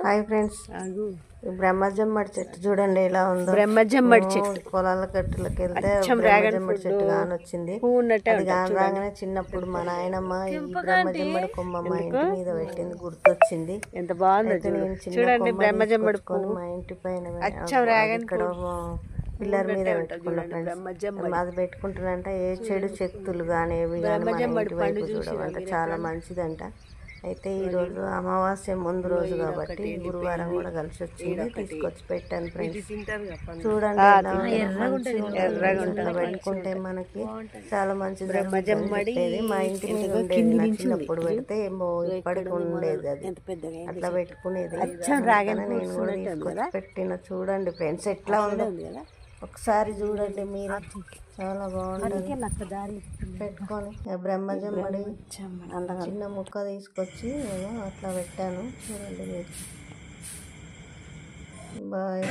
Hi friends, బ్రహ్మజమ్మడి చెట్టు చూడండి ఎలా ఉందో. బ్రహ్మజమ్మడి చెట్టు పొలాల గట్టులకు వెళ్తే బ్రహ్మజమ్మడి చెట్టు కానొచ్చింది. అది కాని రాగానే చిన్నప్పుడు మా నాయనమ్మ ఈ బ్రహ్మజమ్మడి కొమ్మ మా ఇంటి మీద పెట్టింది, గుర్తొచ్చింది. ఎంత బాగుందో నేను చూడండి. బ్రహ్మజమ్మడి కొమ్మ మా ఇంటి పైన ఇక్కడ పిల్లర్ మీద పెట్టుకున్న ఫ్రెండ్స్. అది పెట్టుకుంటారంట ఏ చెడు శక్తులు కానీ ఏవి కానీ మన ఇంటి వైపు చూడమంట, చాలా మంచిదంట. అయితే ఈరోజు అమావాస్య ముందు రోజు కాబట్టి గురువారం కూడా కలిసి వచ్చింది, తీసుకొచ్చి పెట్టాను ఫ్రెండ్స్. చూడండి ఎర్రగా పెట్టుకుంటే మనకి చాలా మంచిది. మా ఇంటి మీద ఉండేది, చిన్నప్పుడు పెడితే ఏమో ఇప్పటికి ఉండేది, అది అట్లా పెట్టుకునేది. నేను కూడా తీసుకొచ్చి పెట్టిన. చూడండి ఫ్రెండ్స్ ఎట్లా ఉందో ఒకసారి చూడండి మీరు, చాలా బాగుంటుంది. పెట్టుకొని బ్రహ్మజమ్మడి చిన్న ముక్క తీసుకొచ్చి నేను అట్లా పెట్టాను. చూడండి మీరు. బాయ్.